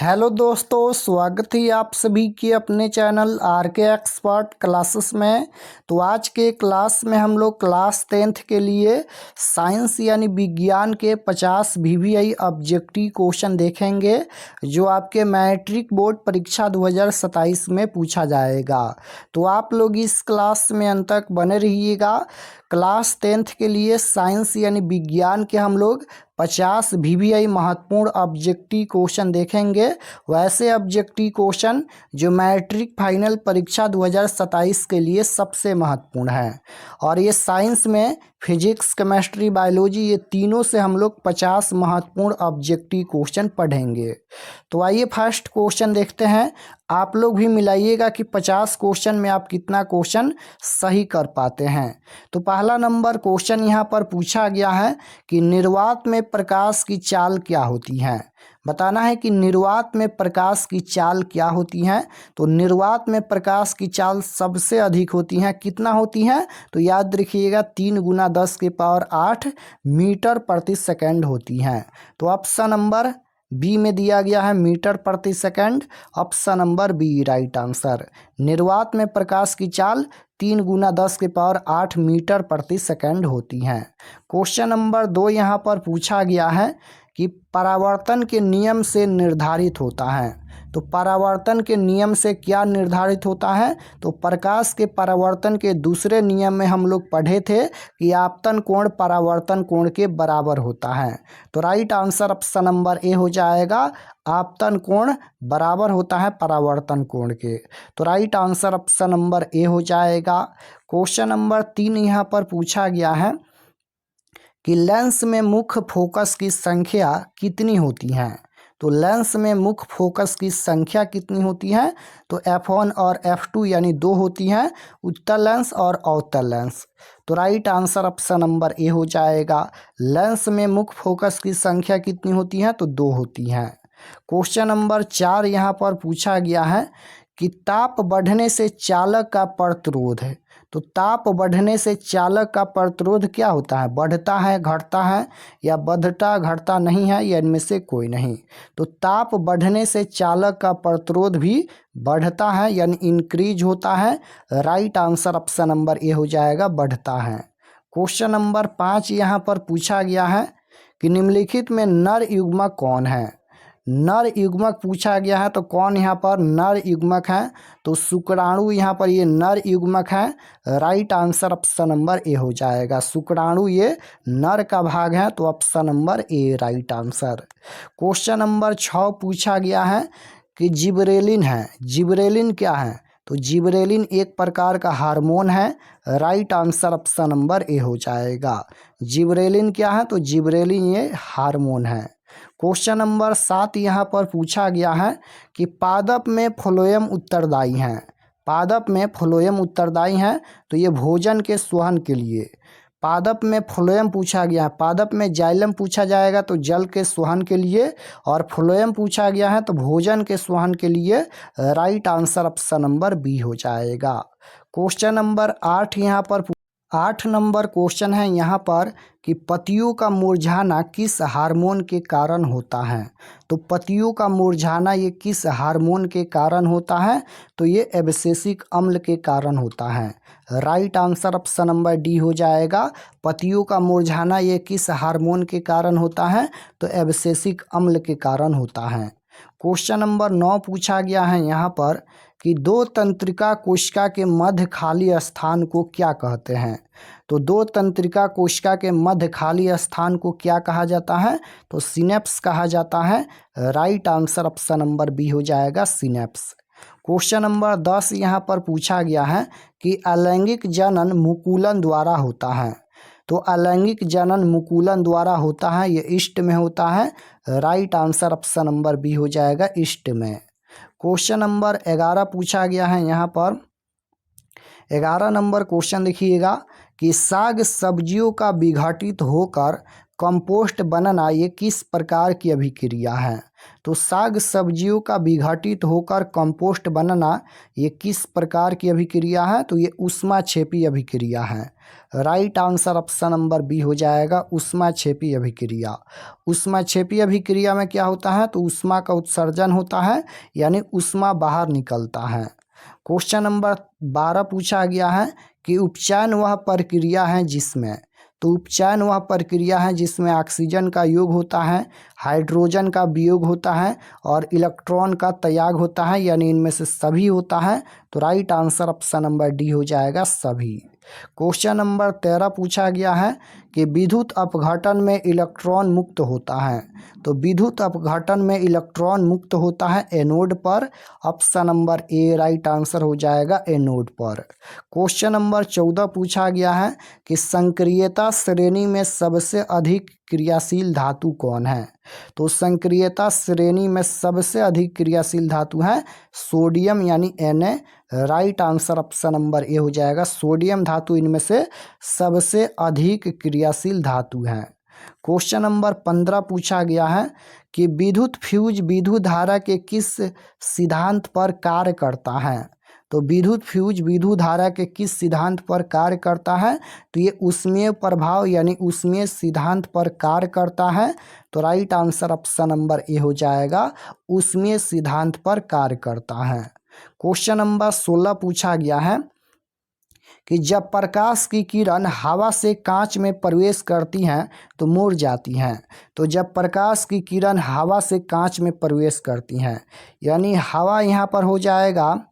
Hello दोस्तों, स्वागत है आप सभी के अपने चैनल आर के एक्सपर्ट क्लासेस में। तो आज के क्लास में हम लोग क्लास 10th के लिए साइंस यानी विज्ञान के 50 VVI ऑब्जेक्टिव क्वेश्चन देखेंगे जो आपके मैट्रिक बोर्ड परीक्षा 2027 में पूछा जाएगा। तो आप लोग इस क्लास में अंत तक बने रहिएगा। क्लास 10th के लिए साइंस यानी विज्ञान के हम लोग 50 VVI महत्वपूर्ण ऑब्जेक्टिव क्वेश्चन देखेंगे। वैसे ऑब्जेक्टिव क्वेश्चन जो मैट्रिक फाइनल परीक्षा 2027 के लिए सबसे महत्वपूर्ण है। और ये साइंस में फिजिक्स, केमिस्ट्री, बायोलॉजी ये तीनों से हम लोग 50 महत्वपूर्ण ऑब्जेक्टिव क्वेश्चन पढ़ेंगे। तो आइए फर्स्ट क्वेश्चन देखते हैं। आप लोग भी मिलाइएगा कि 50 क्वेश्चन में आप कितना क्वेश्चन सही कर पाते हैं। तो पहला नंबर क्वेश्चन यहाँ पर पूछा गया है कि निर्वात में प्रकाश की चाल क्या होती है। बताना है कि निर्वात में प्रकाश की चाल क्या होती है। तो निर्वात में प्रकाश की चाल सबसे अधिक होती है। कितना होती है तो याद रखिएगा 3 × 10⁸ मीटर प्रति सेकंड होती है। तो ऑप्शन नंबर बी में दिया गया है मीटर प्रति second. Option number B right answer. निर्वात में प्रकाश की चाल 3 × 10⁸ मीटर प्रति सेकंड होती है। क्वेश्चन नंबर 2 यहाँ पर पूछा गया है कि परावर्तन के नियम से निर्धारित होता है। तो परावर्तन के नियम से क्या निर्धारित होता है। तो प्रकाश के परावर्तन के दूसरे नियम में हम लोग पढ़े थे कि आपतन कोण परावर्तन कोण के बराबर होता है। तो right answer option number A हो जाएगा। आपतन कोण बराबर होता है परावर्तन कोण के। तो right answer option number A हो जाएगा। क्वेश्चन नंबर 3 यहाँ पर पूछा गया है कि लेंस में मुख्य फोकस की संख्या कितनी होती है। तो लेंस में मुख्य फोकस की संख्या कितनी होती है। तो F1 और F2 यानी 2 होती हैं, उत्तल लेंस और अवतल लेंस। तो right answer option number A हो जाएगा। लेंस में मुख्य फोकस की संख्या कितनी होती है तो 2 होती हैं। क्वेश्चन नंबर 4 यहाँ पर पूछा गया है कि ताप बढ़ने से चालक का प्रतिरोध है। तो ताप बढ़ने से चालक का प्रतिरोध क्या होता है, बढ़ता है, घटता है या बढ़ता घटता नहीं है, या इनमें से कोई नहीं। तो ताप बढ़ने से चालक का प्रतिरोध भी बढ़ता है यानी इंक्रीज होता है। Right answer option number A हो जाएगा, बढ़ता है। क्वेश्चन नंबर 5 यहाँ पर पूछा गया है कि निम्नलिखित में नर युग्मक कौन है। नर युग्मक पूछा गया है तो कौन यहाँ पर नर युग्मक है। तो शुक्राणु यहाँ पर ये नर युग्मक है। Right answer option number A हो जाएगा। शुक्राणु ये नर का भाग है तो option number A right answer. Question number 6 पूछा गया है कि जिबरेलिन है। जिबरेलिन क्या है। तो जिबरेलिन एक प्रकार का हार्मोन है। Right answer option number A हो जाएगा। जिबरेलिन क्या है तो जिबरेलिन ये हार्मोन है। क्वेश्चन नंबर 7 यहाँ पर पूछा गया है कि पादप में फ्लोएम उत्तरदायी हैं। पादप में फ्लोएम उत्तरदायी हैं तो ये भोजन के सोहन के लिए। पादप में फ्लोएम पूछा गया है। पादप में जाइलम पूछा जाएगा तो जल के सोहन के लिए, और फ्लोएम पूछा गया है तो भोजन के सोहन के लिए। Right answer option number B हो जाएगा। क्वेश्चन नंबर 8 यहाँ पर 8 नंबर क्वेश्चन है यहाँ पर कि पत्तियों का मुरझाना किस हार्मोन के कारण होता है। तो पत्तियों का मुरझाना ये किस हार्मोन के कारण होता है। तो ये एब्सिसिक अम्ल के कारण होता है। Right answer option number D हो जाएगा। पत्तियों का मुरझाना ये किस हार्मोन के कारण होता है तो एब्सिसिक अम्ल के कारण होता है। क्वेश्चन नंबर 9 पूछा गया है यहाँ पर कि 2 तंत्रिका कोशिका के मध्य खाली स्थान को क्या कहते हैं। तो 2 तंत्रिका कोशिका के मध्य खाली स्थान को क्या कहा जाता है तो सिनेप्स कहा जाता है। Right answer option number B हो जाएगा, सिनेप्स। क्वेश्चन नंबर 10 यहाँ पर पूछा गया है कि अलैंगिक जनन मुकुलन द्वारा होता है। तो अलैंगिक जनन मुकुलन द्वारा होता है, ये ईस्ट में होता है। Right answer option number B हो जाएगा, ईस्ट में। क्वेश्चन नंबर 11 पूछा गया है यहाँ पर 11 नंबर क्वेश्चन देखिएगा कि साग सब्जियों का विघटित होकर कंपोस्ट बनना ये किस प्रकार की अभिक्रिया है। तो साग सब्जियों का विघटित होकर कंपोस्ट बनना ये किस प्रकार की अभिक्रिया है? तो ये ऊष्माक्षेपी अभिक्रिया है। Right answer option number B हो जाएगा, ऊष्माक्षेपी अभिक्रिया। ऊष्माक्षेपी अभिक्रिया में क्या होता है? तो ऊष्मा का उत्सर्जन होता है, यानी ऊष्मा बाहर निकलता है। क्वेश्चन नंबर 12 पूछा गया है कि उपचयन वह प्रक्रिया है जिसमें, तो उपचयन वह प्रक्रिया है जिसमें ऑक्सीजन का योग होता है, हाइड्रोजन का वियोग होता है और इलेक्ट्रॉन का त्याग होता है, यानी इनमें से सभी होता है। तो right answer option number D हो जाएगा, सभी। क्वेश्चन नंबर 13 पूछा गया है कि विद्युत अपघटन में इलेक्ट्रॉन मुक्त होता है, तो विद्युत अपघटन में इलेक्ट्रॉन मुक्त होता है एनोड पर। Option number A right answer हो जाएगा, एनोड पर। क्वेश्चन नंबर 14 पूछा गया है कि संक्रियता श्रेणी में सबसे अधिक क्रियाशील धातु कौन है? तो संक्रियता श्रेणी में सबसे अधिक क्रियाशील धातु है सोडियम, यानी Na। Right answer option number A हो जाएगा, सोडियम धातु इनमें से सबसे अधिक क्रियाशील धातु है। क्वेश्चन नंबर 15 पूछा गया है कि विद्युत फ्यूज विद्युत धारा के किस सिद्धांत पर कार्य करता है? तो विद्युत फ्यूज विद्युत धारा के किस सिद्धांत पर कार्य करता है? तो ये ऊष्मीय प्रभाव यानी ऊष्मीय सिद्धांत पर कार्य करता है। तो right answer option number A हो जाएगा, ऊष्मीय सिद्धांत पर कार्य करता है। क्वेश्चन नंबर 16 पूछा गया है कि जब प्रकाश की किरण हवा से कांच में प्रवेश करती हैं तो मुड़ जाती हैं। तो जब प्रकाश की किरण हवा से कांच में प्रवेश करती हैं, यानी हवा यहाँ पर हो जाएगा,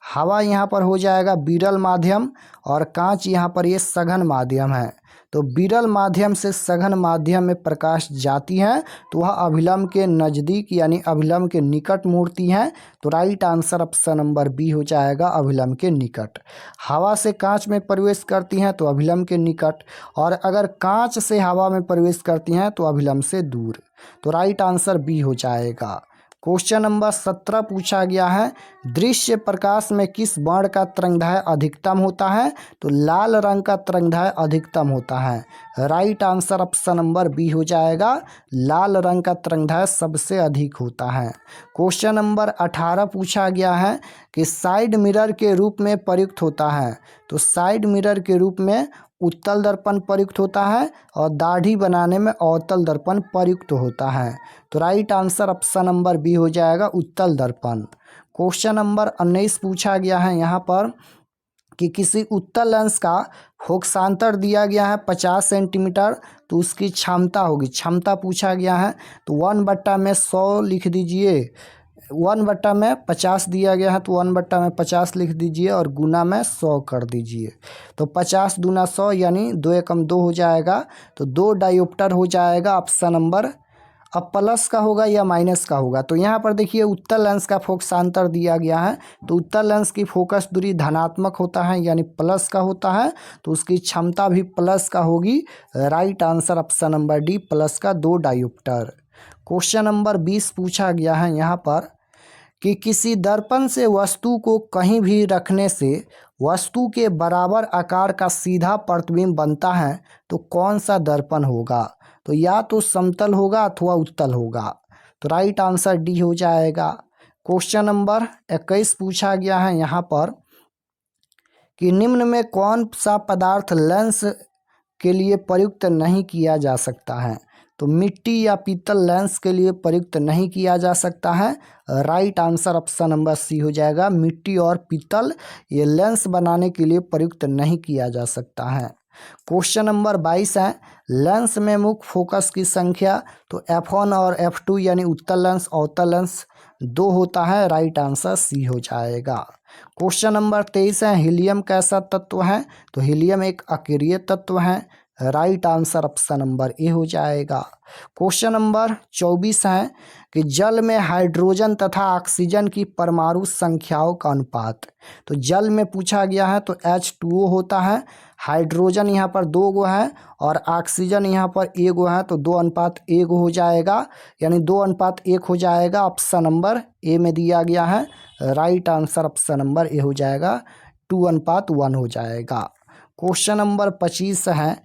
हवा यहाँ पर हो जाएगा विरल माध्यम और कांच यहाँ पर ये सघन माध्यम है। तो विरल माध्यम से सघन माध्यम में प्रकाश जाती है तो वह अभिलंब के नज़दीक यानी अभिलंब के निकट मुड़ती हैं। तो right answer option number B हो जाएगा, अभिलंब के निकट। हवा से कांच में प्रवेश करती हैं तो अभिलंब के निकट, और अगर कांच से हवा में प्रवेश करती हैं तो अभिलंब से दूर। तो राइट आंसर बी हो जाएगा। क्वेश्चन नंबर 17 पूछा गया है दृश्य प्रकाश में किस वर्ण का तरंगदैर्घ्य अधिकतम होता है? तो लाल रंग का तरंगदैर्घ्य अधिकतम होता है। Right answer option number B हो जाएगा, लाल रंग का तरंगदैर्घ्य सबसे अधिक होता है। क्वेश्चन नंबर 18 पूछा गया है कि साइड मिरर के रूप में प्रयुक्त होता है। तो साइड मिरर के रूप में उत्तल दर्पण प्रयुक्त होता है और दाढ़ी बनाने में अवतल दर्पण प्रयुक्त होता है। तो right answer option number B हो जाएगा, उत्तल दर्पण। क्वेश्चन नंबर 19 पूछा गया है यहाँ पर कि किसी उत्तल लेंस का फोकसांतर दिया गया है 50 सेंटीमीटर, तो उसकी क्षमता होगी, क्षमता पूछा गया है। तो 1/100 लिख दीजिए, 1/50 दिया गया है तो 1/50 लिख दीजिए और गुना में 100 कर दीजिए। तो 50 दूना 100 यानी 2 एकम 2 हो जाएगा। तो 2 डायोप्टर हो जाएगा ऑप्शन नंबर। अब प्लस का होगा या माइनस का होगा? तो यहाँ पर देखिए उत्तल लेंस का फोकसांतर दिया गया है, तो उत्तल लेंस की फोकस दूरी धनात्मक होता है यानी प्लस का होता है, तो उसकी क्षमता भी प्लस का होगी। Right answer option number D, plus का 2 डायोप्टर। क्वेश्चन नंबर 20 पूछा गया है यहाँ पर कि किसी दर्पण से वस्तु को कहीं भी रखने से वस्तु के बराबर आकार का सीधा प्रतिबिंब बनता है, तो कौन सा दर्पण होगा? तो या तो समतल होगा अथवा उत्तल होगा। तो राइट आंसर डी हो जाएगा। क्वेश्चन नंबर 21 पूछा गया है यहाँ पर कि निम्न में कौन सा पदार्थ लेंस के लिए प्रयुक्त नहीं किया जा सकता है? तो मिट्टी या पीतल लेंस के लिए प्रयुक्त नहीं किया जा सकता है। Right answer option number C हो जाएगा, मिट्टी और पीतल ये लेंस बनाने के लिए प्रयुक्त नहीं किया जा सकता है। क्वेश्चन नंबर 22 है लेंस में मुख्य फोकस की संख्या, तो F1 और F2 यानी उत्तल लेंस अवतल लेंस 2 होता है। राइट आंसर सी हो जाएगा। क्वेश्चन नंबर 23 है हीलियम कैसा तत्व है? तो हीलियम एक अकेरिय तत्व है। Right answer option number A हो जाएगा। क्वेश्चन नंबर 24 है कि जल में हाइड्रोजन तथा ऑक्सीजन की परमाणु संख्याओं का अनुपात। तो जल में पूछा गया है तो H2O होता है, हाइड्रोजन यहाँ पर 2 गो है और ऑक्सीजन यहाँ पर 1 गो है, तो 2:1 हो जाएगा यानी 2:1 हो जाएगा। ऑप्शन नंबर ए में दिया गया है। Right answer option number A हो जाएगा, 2:1 हो जाएगा। क्वेश्चन नंबर 25 है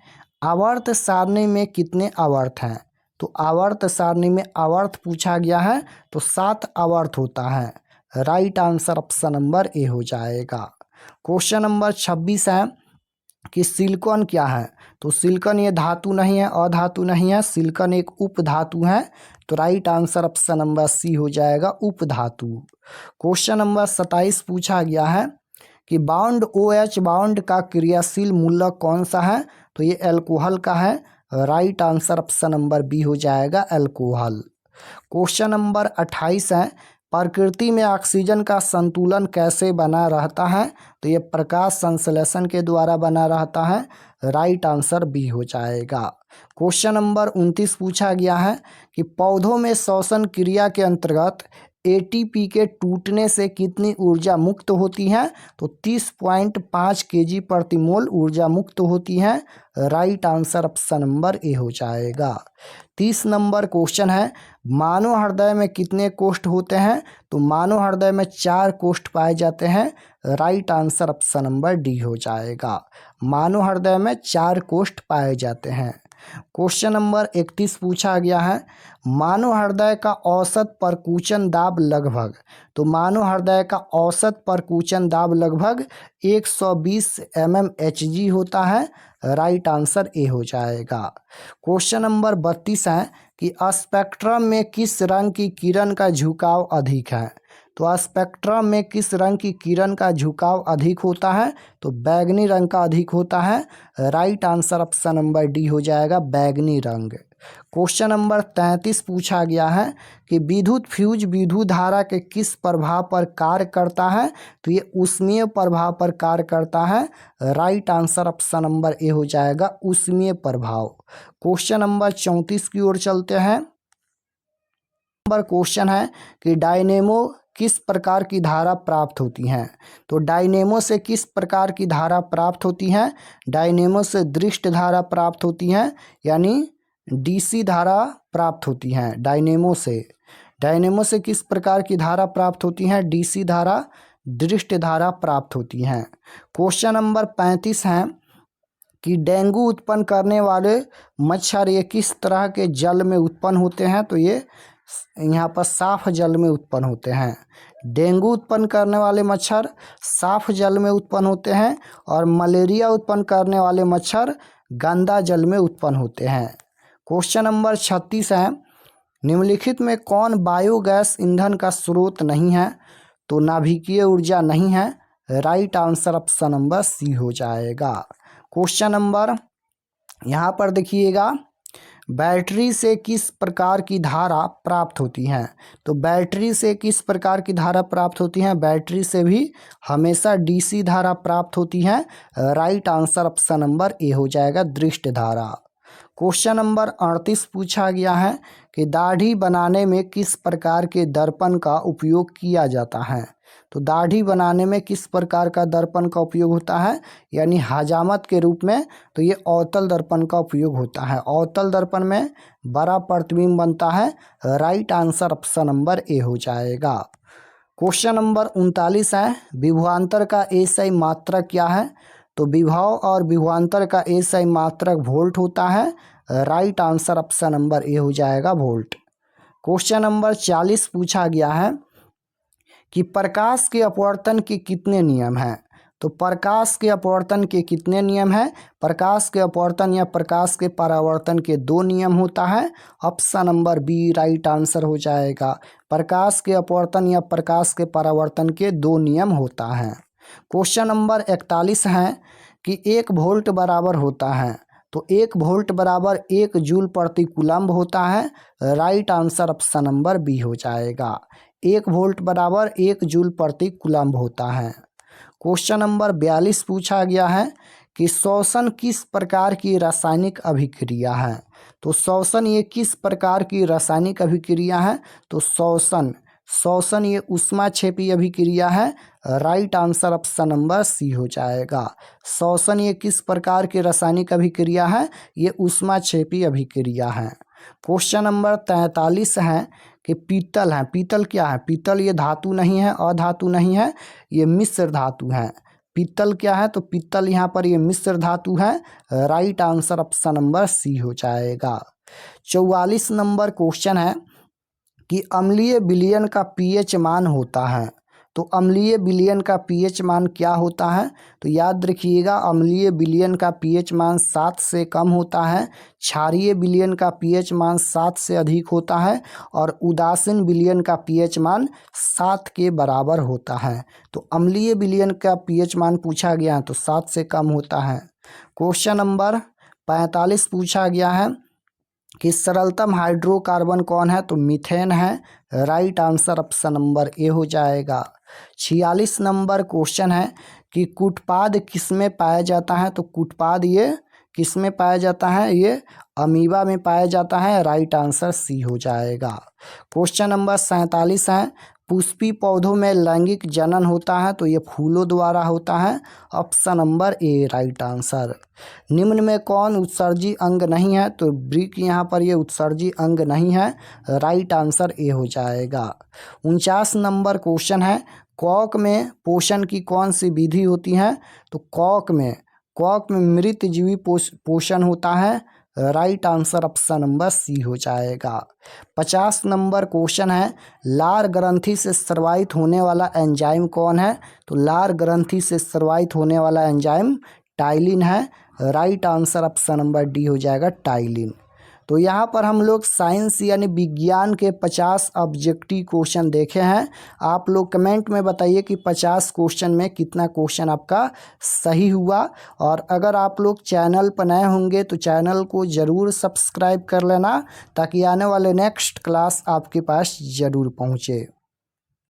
आवर्त सारणी में कितने आवर्त हैं? तो तो आवर्त सारणी में आवर्त पूछा गया है तो 7 आवर्त होता है। Right answer option number A हो जाएगा। क्वेश्चन नंबर 26 है कि सिलिकॉन क्या है। तो सिलिकॉन ये धातु नहीं है, अधातु नहीं है, सिलिकॉन एक उपधातु है। तो right answer option number C हो जाएगा, उपधातु। क्वेश्चन नंबर 27 पूछा गया है कि बाउंड OH बाउंड का क्रियाशील मूलक कौन सा है। तो ये अल्कोहल का है। Right answer option number B हो जाएगा, अल्कोहल। क्वेश्चन नंबर 28 है प्रकृति में ऑक्सीजन का संतुलन कैसे बना रहता है। तो ये प्रकाश संश्लेषण के द्वारा बना रहता है। राइट आंसर बी हो जाएगा। क्वेश्चन नंबर 29 पूछा गया है कि पौधों में श्वसन क्रिया के अंतर्गत ATP के टूटने से कितनी ऊर्जा मुक्त होती है। तो 30.5 kg प्रति मोल ऊर्जा मुक्त होती है। Right answer option number A हो जाएगा। 30 नंबर क्वेश्चन है मानव हृदय में कितने कोष्ठ होते हैं। तो मानव हृदय में 4 कोष्ठ पाए जाते हैं। Right answer option number D हो जाएगा। मानव हृदय में 4 कोष्ठ पाए जाते हैं। क्वेश्चन नंबर 31 पूछा गया है मानव हृदय का औसत परकुंचन दाब लगभग। तो मानव हृदय का औसत परकुंचन दाब लगभग 120 mmHg होता है। राइट आंसर ए हो जाएगा। क्वेश्चन नंबर 32 है कि स्पेक्ट्रम में किस रंग की किरण का झुकाव अधिक है। तो स्पेक्ट्रम में किस रंग की किरण का झुकाव अधिक होता है। तो बैगनी रंग का अधिक होता है। Right answer option number D हो जाएगा, बैगनी रंग। क्वेश्चन नंबर 33 पूछा गया है कि विद्युत फ्यूज विद्युत धारा के किस प्रभाव पर कार्य करता है। तो ये ऊष्मीय प्रभाव पर कार्य करता है। Right answer option number A हो जाएगा, ऊष्मीय प्रभाव। क्वेश्चन नंबर 34 की ओर चलते हैं। नंबर क्वेश्चन है कि डायनेमो किस प्रकार की धारा प्राप्त होती हैं। तो डायनेमो से किस प्रकार की धारा प्राप्त होती है। डायनेमो से दृष्ट धारा प्राप्त होती है, यानी DC धारा प्राप्त होती है। डायनेमो से किस प्रकार की धारा प्राप्त होती है। DC धारा, दृष्ट धारा प्राप्त होती हैं। क्वेश्चन नंबर 35 है कि डेंगू उत्पन्न करने वाले मच्छर ये किस तरह के जल में उत्पन्न होते हैं। तो ये यहाँ पर साफ जल में उत्पन्न होते हैं। डेंगू उत्पन्न करने वाले मच्छर साफ जल में उत्पन्न होते हैं और मलेरिया उत्पन्न करने वाले मच्छर गंदा जल में उत्पन्न होते हैं। क्वेश्चन नंबर 36 है निम्नलिखित में कौन बायोगैस ईंधन का स्रोत नहीं है। तो नाभिकीय ऊर्जा नहीं है। Right answer option number C हो जाएगा। क्वेश्चन नंबर यहाँ पर देखिएगा बैटरी से किस प्रकार की धारा प्राप्त होती है। तो बैटरी से किस प्रकार की धारा प्राप्त होती है। बैटरी से भी हमेशा DC धारा प्राप्त होती है। Right answer option number A हो जाएगा, दृष्ट धारा। क्वेश्चन नंबर 38 पूछा गया है कि दाढ़ी बनाने में किस प्रकार के दर्पण का उपयोग किया जाता है। तो दाढ़ी बनाने में किस प्रकार का दर्पण का उपयोग होता है, यानी हजामत के रूप में। तो ये अवतल दर्पण का उपयोग होता है। अवतल दर्पण में बड़ा प्रतिबिंब बनता है। Right answer option number A हो जाएगा। क्वेश्चन नंबर 39 है विभवांतर का SI मात्रक क्या है। तो विभव और विभवांतर का SI मात्रक वोल्ट होता है। Right answer option number A हो जाएगा, वोल्ट। क्वेश्चन नंबर 40 पूछा गया है कि प्रकाश के अपवर्तन के कितने नियम हैं। तो प्रकाश के अपवर्तन के कितने नियम हैं। प्रकाश के अपवर्तन या प्रकाश के परावर्तन के 2 नियम होता है। Option number B right answer हो जाएगा। प्रकाश के अपवर्तन या प्रकाश के परावर्तन के 2 नियम होता है। क्वेश्चन नंबर 41 है कि 1 वोल्ट बराबर होता है। तो 1 वोल्ट बराबर 1 जूल प्रति कूलम्ब होता है। Right answer option number B हो जाएगा। 1 वोल्ट बराबर 1 जूल प्रति कूलम्ब होता है। क्वेश्चन नंबर 42 पूछा गया है कि श्वसन किस प्रकार की रासायनिक अभिक्रिया है। तो श्वसन ये किस प्रकार की रासायनिक अभिक्रिया है। तो श्वसन ये ऊष्माक्षेपी अभिक्रिया है। Right answer option number C हो जाएगा। श्वसन ये किस प्रकार की रासायनिक अभिक्रिया है। ये ऊष्माक्षेपी अभिक्रिया है। क्वेश्चन नंबर 43 है कि पीतल है। पीतल क्या है। पीतल ये धातु नहीं है, अधातु नहीं है, ये मिश्र धातु है। पीतल क्या है। तो पीतल यहाँ पर ये मिश्र धातु है। Right answer option number C हो जाएगा। 44 नंबर क्वेश्चन है कि अम्लीय विलयन का पीएच मान होता है। तो अम्लीय विलयन का पीएच मान क्या होता है? तो याद रखिएगा, अम्लीय विलयन का पीएच मान 7 से कम होता है, क्षारीय विलयन का पीएच मान 7 से अधिक होता है और उदासीन विलयन का पीएच मान 7 के बराबर होता है। तो अम्लीय विलयन का पीएच मान पूछा गया है तो 7 से कम होता है। क्वेश्चन नंबर 45 पूछा गया है कि सरलतम हाइड्रोकार्बन कौन है? तो मीथेन है। Right answer option number A हो जाएगा। 46 नंबर क्वेश्चन है कि कुटपाद किसमें पाया जाता है? तो कुटपाद ये किसमें पाया जाता है? ये अमीबा में पाया जाता है। राइट आंसर सी हो जाएगा। क्वेश्चन नंबर 47 है, पुष्पी पौधों में लैंगिक जनन होता है? तो ये फूलों द्वारा होता है। Option number A right answer. निम्न में कौन उत्सर्जी अंग नहीं है? तो वृक्क यहाँ पर ये उत्सर्जी अंग नहीं है। राइट आंसर ए हो जाएगा। 49 नंबर क्वेश्चन है, कॉक में पोषण की कौन सी विधि होती है? तो कॉक में मृत जीवी पोषण होता है। Right answer option number C हो जाएगा। 50 नंबर क्वेश्चन है, लार ग्रंथि से स्रावित होने वाला एंजाइम कौन है? तो लार ग्रंथि से स्रावित होने वाला एंजाइम टाइलिन है। Right answer option number D हो जाएगा, टाइलिन। तो यहाँ पर हम लोग साइंस यानी विज्ञान के 50 ऑब्जेक्टिव क्वेश्चन देखे हैं। आप लोग कमेंट में बताइए कि 50 क्वेश्चन में कितना क्वेश्चन आपका सही हुआ। और अगर आप लोग चैनल पर नए होंगे तो चैनल को ज़रूर सब्सक्राइब कर लेना ताकि आने वाले नेक्स्ट क्लास आपके पास ज़रूर पहुँचे।